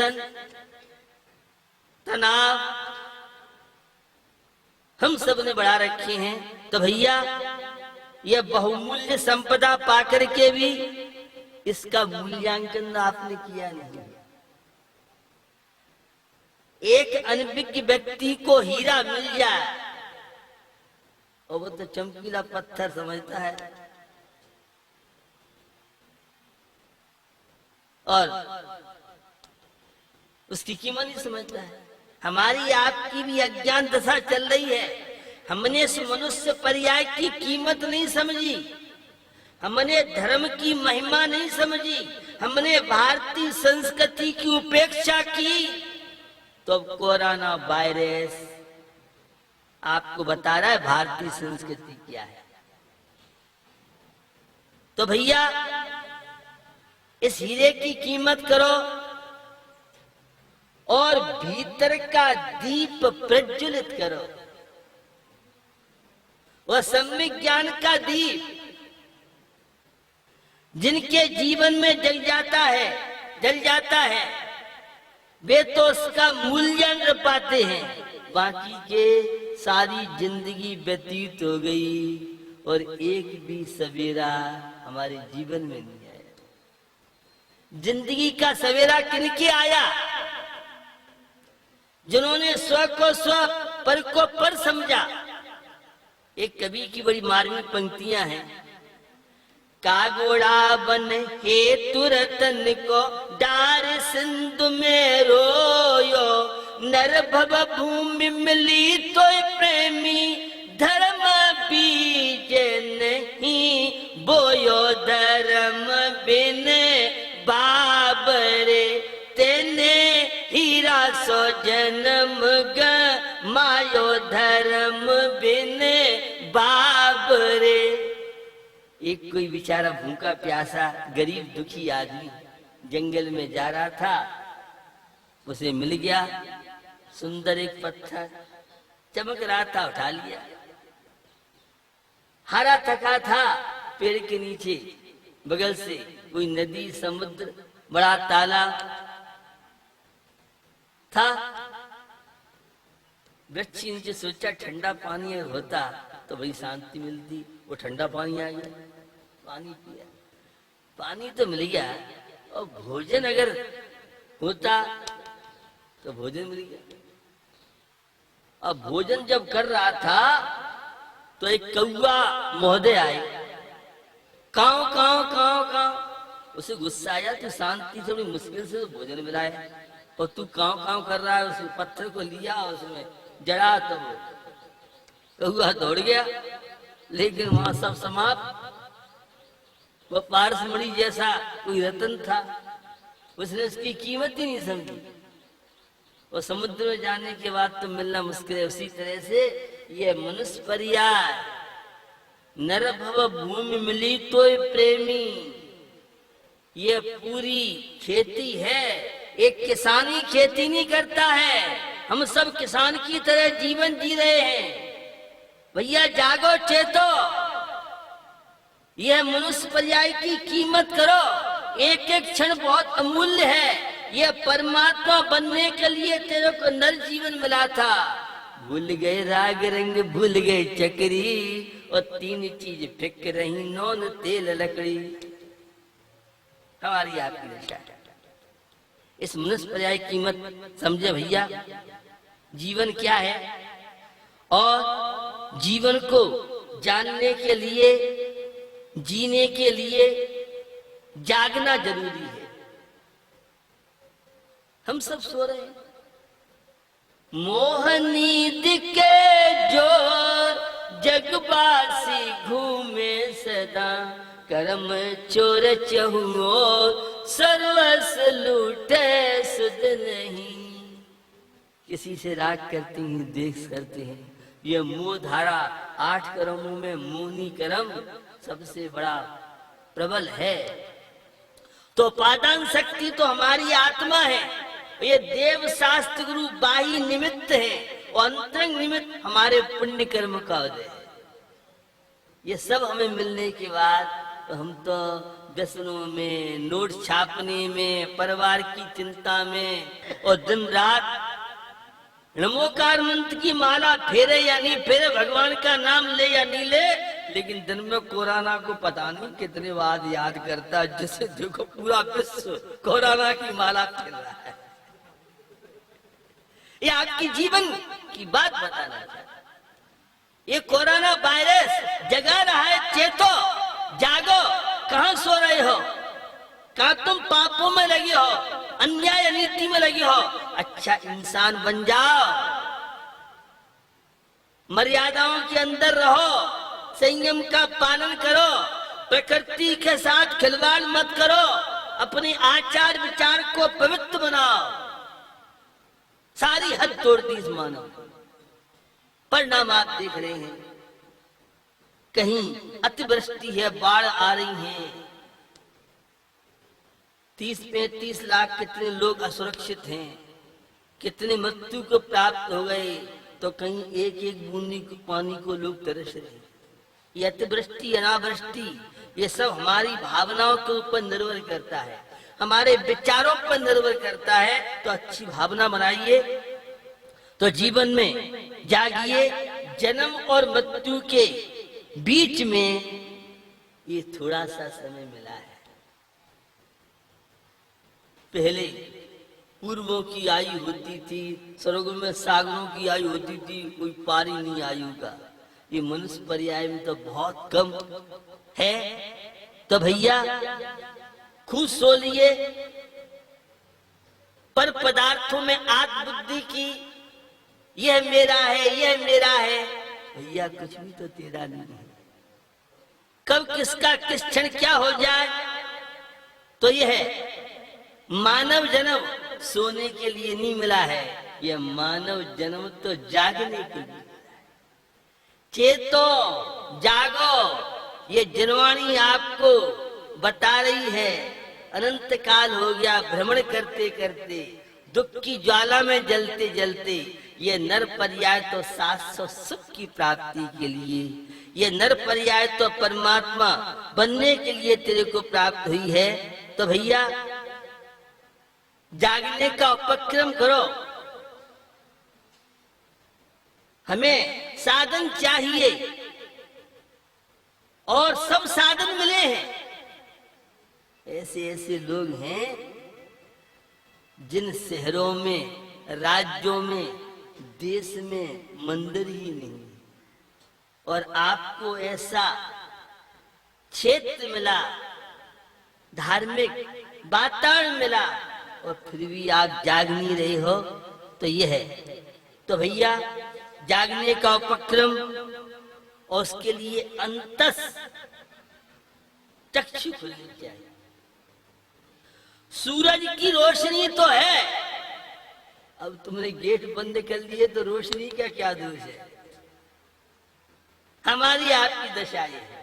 Tension, तनाव हम सब ने बढ़ा रखे हैं। तो भैया यह बहुमूल्य संपदा पाकर के भी इसका मूल्यांकन आपने किया नहीं। एक अनभिज्ञ व्यक्ति को हीरा मिल जाए और वो तो चमकीला पत्थर समझता है और उसकी कीमत नहीं समझता है। हमारी आपकी भी अज्ञान दशा चल रही है। हमने इस मनुष्य पर्याय की कीमत नहीं समझी, हमने धर्म की महिमा नहीं समझी, हमने भारतीय संस्कृति की उपेक्षा की। तो अब कोरोना वायरस आपको बता रहा है भारतीय संस्कृति क्या है। तो भैया इस हीरे की कीमत करो और भीतर का दीप प्रज्वलित करो, वह सम्यक ज्ञान का दीप जिनके जीवन में जल जाता है वे तो उसका मूल्यांकन पाते हैं, बाकी के सारी जिंदगी व्यतीत हो गई और एक भी सवेरा हमारे जीवन में नहीं आया। जिंदगी का सवेरा किनके आया? जिन्होंने स्व को स्व, पर को पर समझा। एक कवि की बड़ी मार्मिक पंक्तियां हैं। कागोड़ा बन हेतु रतन को डार सिंधु में रोयो, नर भव भूमि मिली तो प्रेमी धर्म बीज नहीं बोयो, धर्म बिन बाबरे तेने हीरा सो जन्म मायो, धर्म बिन बाबरे। एक कोई बेचारा भूखा प्यासा गरीब दुखी आदमी जंगल में जा रहा था, उसे मिल गया सुंदर एक पत्थर, चमक रहा था, उठा लिया। हारा थका था, पेड़ के नीचे बगल से कोई नदी, समुद्र, बड़ा तालाब था। वृक्ष के नीचे सोचा ठंडा पानी होता तो बड़ी शांति मिलती। वो ठंडा पानी आ गया, पानी पिया, पानी तो मिल गया और भोजन अगर होता तो भोजन मिल गया। अब भोजन जब कर रहा था तो एक कौवा महोदय आए, काव काव काव काव। उसे गुस्सा आया, तू शांति से बड़ी मुश्किल से भोजन मिला है और तू काव काव कर रहा है। उस पत्थर को लिया, उसमें जड़ा तो कौवा दौड़ गया, लेकिन वहां सब समाप्त। वह पारसमणि जैसा कोई रतन था, उसने उसकी कीमत ही नहीं समझी। और समुद्र में जाने के बाद तो मिलना मुश्किल है। उसी तरह से ये मनुष्य पर्याय, नर भव भूमि मिली तो प्रेमी, ये पूरी खेती है। एक किसानी खेती नहीं करता है, हम सब किसान की तरह जीवन जी रहे हैं। भैया जागो, चेतो, यह मनुष्य पर्याय की कीमत करो। एक एक क्षण बहुत अमूल्य है। यह परमात्मा बनने के लिए तेरे को नर जीवन मिला था। भूल गए राग रंग, भूल गए चक्री, और तीन चीज फिक रही, नौन तेल लकड़ी। हमारी आपकी दशा। इस मनुष्य पर्याय की कीमत समझे भैया। जीवन क्या है और जीवन को जानने के लिए, जीने के लिए जागना जरूरी है। हम सब सो रहे हैं, मोहनीद के जोर जगबासी घूमे सदा, कर्म चोर चहुओर सर्वस लूटे सुध नहीं। किसी से राग करते हैं, देख करते हैं। ये मोह धारा 8 कर्मों में मोहनी कर्म सबसे बड़ा प्रबल है। तो पादान शक्ति तो हमारी आत्मा है। ये देव शास्त्र गुरु बाही निमित्त है और अंतरंग निमित्त हमारे पुण्य कर्म का उदय है। ये सब हमें मिलने के बाद तो हम तो व्यसनों में, नोट छापने में, परिवार की चिंता में, और दिन रात नमोकार मंत्र की माला फेरे या नहीं फेरे, भगवान का नाम ले या नहीं ले, लेकिन दिन में कोरोना को पता नहीं कितने बार याद करता है, जिससे देखो पूरा विश्व कोरोना की माला फेर रहा है। ये आपकी जीवन की बात बताना चाहता। ये कोरोना वायरस जगा रहा है, चेतो, जागो, कहां सो रहे हो? कहां तुम पापों में लगे हो, अन्याय नीति में लगे हो? अच्छा इंसान बन जाओ, मर्यादाओं के अंदर रहो, संयम का पालन करो, प्रकृति के साथ खिलवाड़ मत करो, अपने आचार विचार को पवित्र बनाओ। सारी हद तोड़ दी इस मानव। परिणाम आप देख रहे हैं, कहीं अतिवृष्टि है, बाढ़ आ रही है, 30-35 लाख कितने लोग असुरक्षित हैं, कितने मृत्यु को प्राप्त हो गए, तो कहीं एक एक बूंदी पानी को लोग तरस रहे। ये अतिवृष्टि, अनावृष्टि, ये सब हमारी भावनाओं के ऊपर निर्भर करता है, हमारे विचारों पर निर्भर करता है। तो अच्छी भावना बनाइए, तो जीवन में जागिए। जन्म और मृत्यु के बीच में ये थोड़ा सा समय मिला है। पहले पूर्वों की आयु होती थी, स्वर्गों में सागरों की आयु होती थी, कोई पारी नहीं आयु का। ये मनुष्य पर्याय में तो बहुत कम है। तो भैया खुद सो लिए, पर पदार्थों में आत्म बुद्धि की, यह मेरा है, यह मेरा है। भैया कुछ भी तो तेरा नहीं है। कब किसका किस क्षण क्या हो जाए। तो यह मानव जन्म सोने के लिए नहीं मिला है, यह मानव जन्म तो जागने के लिए। चेतो, जागो, ये जनवाणी आपको बता रही है। अनंत काल हो गया भ्रमण करते करते, दुख की ज्वाला में जलते जलते, ये नर पर्याय तो शाश्वत सुख की प्राप्ति के लिए, ये नर पर्याय तो परमात्मा बनने के लिए तेरे को प्राप्त हुई है। तो भैया जागने का उपक्रम करो। हमें साधन चाहिए और सब साधन मिले हैं। ऐसे ऐसे लोग हैं जिन शहरों में, राज्यों में, देश में मंदिर ही नहीं, और आपको ऐसा क्षेत्र मिला, धार्मिक वातावरण मिला, और फिर भी आप जाग नहीं रहे हो। तो यह है। तो भैया जागने का उपक्रम, और उसके लिए अंतस चक्षु खुलनी चाहिए। सूरज की रोशनी तो है, अब तुमने गेट बंद कर दिए तो रोशनी का क्या दोष है। हमारी आपकी दशा ये है,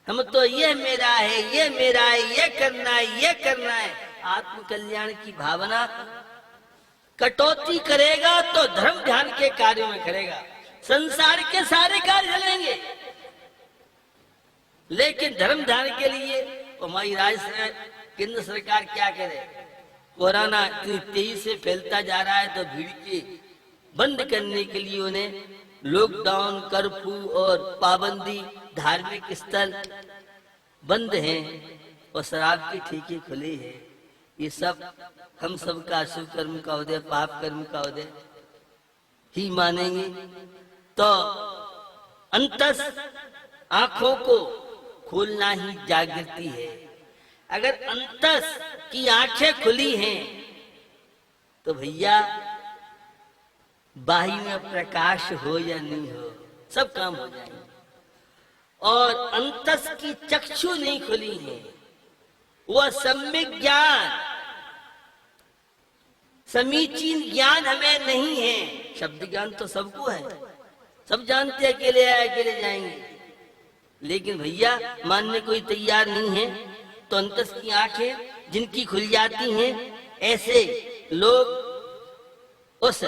हम तो ये मेरा है, ये मेरा है, ये करना है, ये करना है। आत्म कल्याण की भावना कटौती करेगा तो धर्म ध्यान के कार्यों में करेगा, संसार के सारे कार्य चलेंगे, लेकिन धर्म ध्यान के लिए हमारी राज्य केंद्र सरकार क्या करे। कोरोना इतनी तेजी से फैलता जा रहा है, तो भीड़ के बंद करने के लिए उन्हें लॉकडाउन, कर्फ्यू और पाबंदी, धार्मिक स्थल बंद हैं और शराब के ठेके खुले हैं। ये सब हम सब का शुभ कर्म का उदय, पाप कर्म का उदय ही मानेंगे। तो अंतस आंखों को खोलना ही जागृति है। अगर अंतस की आंखें खुली हैं तो भैया बाही में प्रकाश हो या नहीं हो, सब काम हो जाएंगे। और अंतस की चक्षु नहीं खुली है, वह सम्यक ज्ञान, समीचीन ज्ञान हमें नहीं है। शब्द ज्ञान तो सबको है, सब जानते अकेले आए अकेले जाएंगे, लेकिन भैया मानने कोई तैयार नहीं है। तो अंतस की आंखें जिनकी खुल जाती हैं, ऐसे लोग उस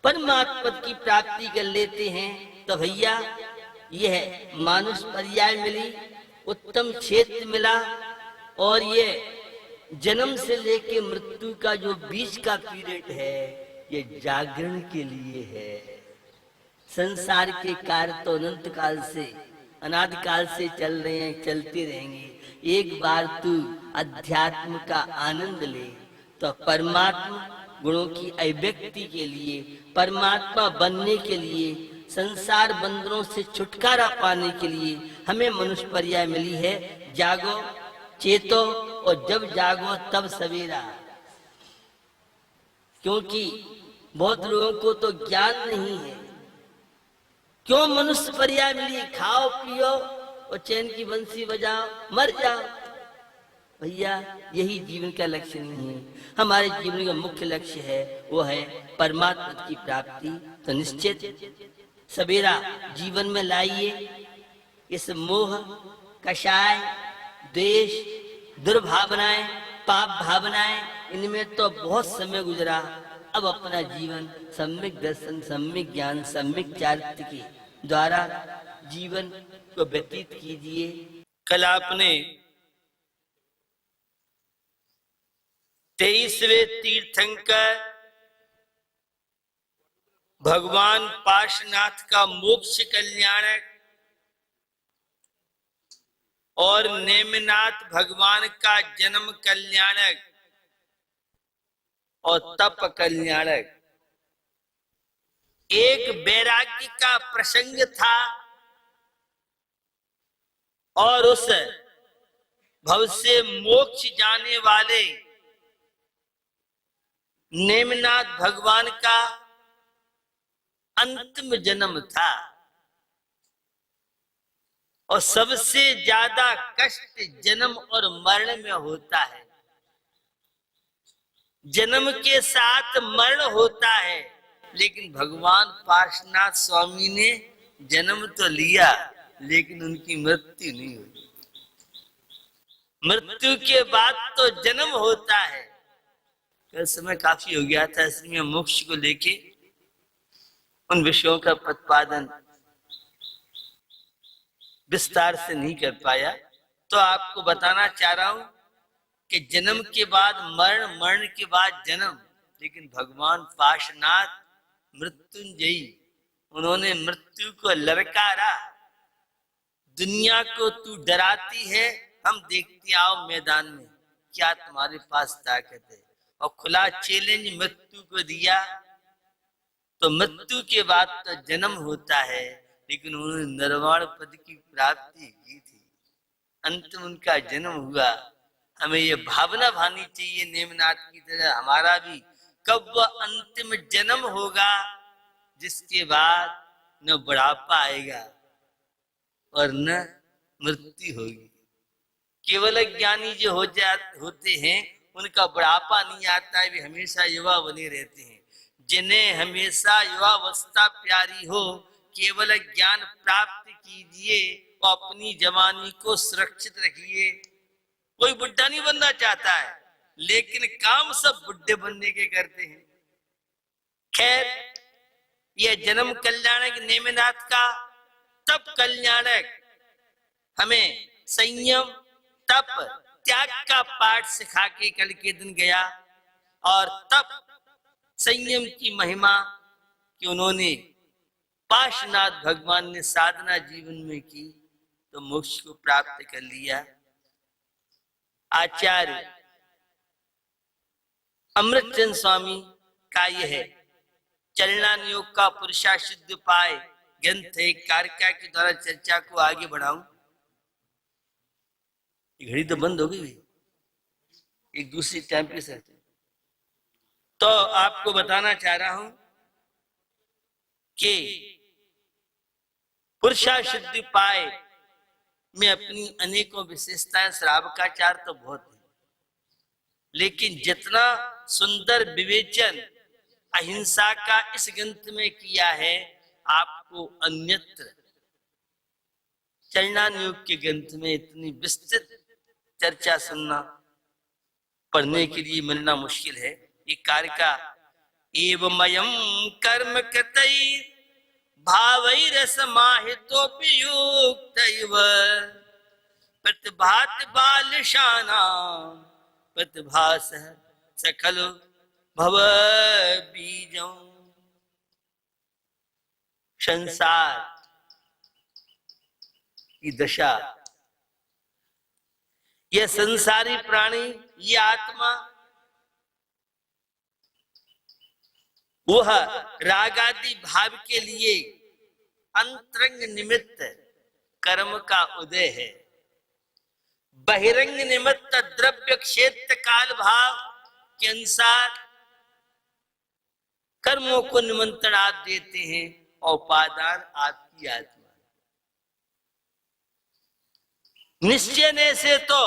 परमात्मा की प्राप्ति कर लेते हैं। तो भैया यह मानुष पर्याय मिली, उत्तम क्षेत्र मिला, और ये जन्म से लेके मृत्यु का जो बीच का पीरियड है ये जागरण के लिए है। संसार के कार्य तो अनंत काल से, अनादि काल से चल रहे हैं, चलते रहेंगे। एक बार तू अध्यात्म का आनंद ले तो परमात्मा गुणों की अभिव्यक्ति के लिए, परमात्मा बनने के लिए, संसार बंधनों से छुटकारा पाने के लिए हमें मनुष्य पर्याय मिली है। जागो, चेतो, और जब जागो तब सवेरा। क्योंकि बहुत लोगों को तो ज्ञान नहीं है। क्यों मनुष्य पर्याय मिली? खाओ पियो और चैन की बंसी बजाओ, मर जाओ। भैया यही जीवन का लक्ष्य नहीं है। हमारे जीवन का मुख्य लक्ष्य है वो है परमात्मा की प्राप्ति। तो निश्चित सवेरा जीवन में लाइए। इस मोह, कषाय, द्वेष, दुर्भावनाएं, पाप भावनाएं, इनमें तो बहुत समय गुजरा। अब अपना जीवन सम्यक दर्शन, सम्यक ज्ञान, सम्यक चारित्र के द्वारा जीवन को व्यतीत कीजिए। कल आपने 23वें तीर्थंकर भगवान पार्श्वनाथ का मोक्ष कल्याणक और नेमिनाथ भगवान का जन्म कल्याणक और तप कल्याणक एक वैराग्य का प्रसंग था। और उस भव से मोक्ष जाने वाले नेमिनाथ भगवान का अंतिम जन्म था। और सबसे ज्यादा कष्ट जन्म और मरण में होता है। जन्म के साथ मरण होता है, लेकिन भगवान पार्श्वनाथ स्वामी ने जन्म तो लिया लेकिन उनकी मृत्यु नहीं हुई। मृत्यु के बाद तो जन्म होता है। कल समय काफी हो गया था, इसलिए मोक्ष को लेके उन विषयों का प्रतिपादन विस्तार से नहीं कर पाया। तो आपको बताना चाह रहा हूं कि जन्म के बाद मरण, मरण के बाद जन्म। लेकिन भगवान पार्श्वनाथ मृत्युंजयी, उन्होंने मृत्यु को ललकारा। दुनिया को तू डराती है, हम देखते आओ मैदान में क्या तुम्हारे पास ताकत है। और खुला चैलेंज मृत्यु को दिया। तो मृत्यु के बाद तो जन्म होता है, लेकिन उन्होंने निर्वाण पद की प्राप्ति की थी। अंतिम उनका जन्म हुआ। हमें ये भावना भानी चाहिए नेमिनाथ की तरह हमारा भी कब वह अंतिम जन्म होगा जिसके बाद न बुढ़ापा आएगा और न मृत्यु होगी। केवल ज्ञानी जो होते हैं उनका बुढ़ापा नहीं आता है, वे हमेशा युवा बने रहते हैं। जिन्हें हमेशा युवावस्था प्यारी हो, केवल ज्ञान प्राप्त कीजिए और अपनी जवानी को सुरक्षित रखिए। कोई बुढ़ा नहीं बनना चाहता है, लेकिन काम सब बुढ़े बनने के करते हैं। खैर, यह जन्म कल्याणक नेमिनाथ का, तप कल्याणक हमें संयम, तप, त्याग का पाठ सिखा के कल के दिन गया। और तप संयम की महिमा कि उन्होंने पार्श्वनाथ भगवान ने साधना जीवन में की तो मोक्ष को प्राप्त कर लिया। आचार्य अमृतचंद स्वामी का यह चलनान योग का पुरुषासिद्ध उपाय ग्रंथ एक कारिका के द्वारा चर्चा को आगे बढ़ाऊं। घड़ी तो बंद हो गई, एक दूसरी टाइम पे से। तो आपको बताना चाह रहा हूं कि पुरुषासिद्ध उपाय में अपनी अनेकों विशेषताएं, श्रावकाचार तो बहुत है, लेकिन जितना सुंदर विवेचन अहिंसा का इस ग्रंथ में किया है, आपको अन्यत्र चलनान योग के ग्रंथ में इतनी विस्तृत चर्चा सुनना, पढ़ने के लिए मिलना मुश्किल है। ये कारिका एवमयम् कर्म कृतैः भावैरसमाहितोऽपियुक्तैव प्रतिभाति बालशानां प्रतिभासः स खलु भवबीजम्। संसार की दशा, यह संसारी प्राणी, ये आत्मा, वह रागादि भाव के लिए अंतरंग निमित्त कर्म का उदय है। बहिरंग निमित्त द्रव्य क्षेत्र काल भाव के अनुसार कर्मों को निमंत्रण आप देते हैं और उपादान आपकी आत्मा। निश्चय से तो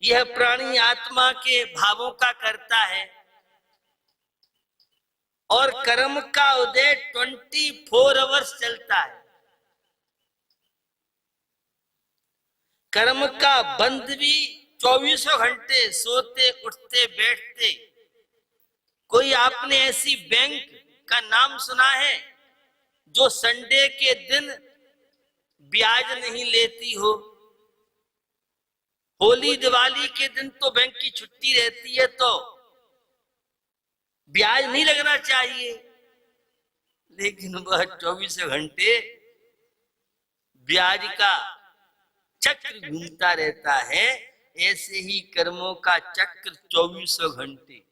यह प्राणी आत्मा के भावों का करता है और कर्म का उदय 24 आवर्स चलता है। कर्म का बंद भी 24 घंटे, सोते उठते बैठते। कोई आपने ऐसी बैंक का नाम सुना है जो संडे के दिन ब्याज नहीं लेती हो? होली दिवाली के दिन तो बैंक की छुट्टी रहती है, तो ब्याज नहीं लगना चाहिए, लेकिन वह 24 घंटे ब्याज का चक्र घूमता रहता है। ऐसे ही कर्मों का चक्र 24 घंटे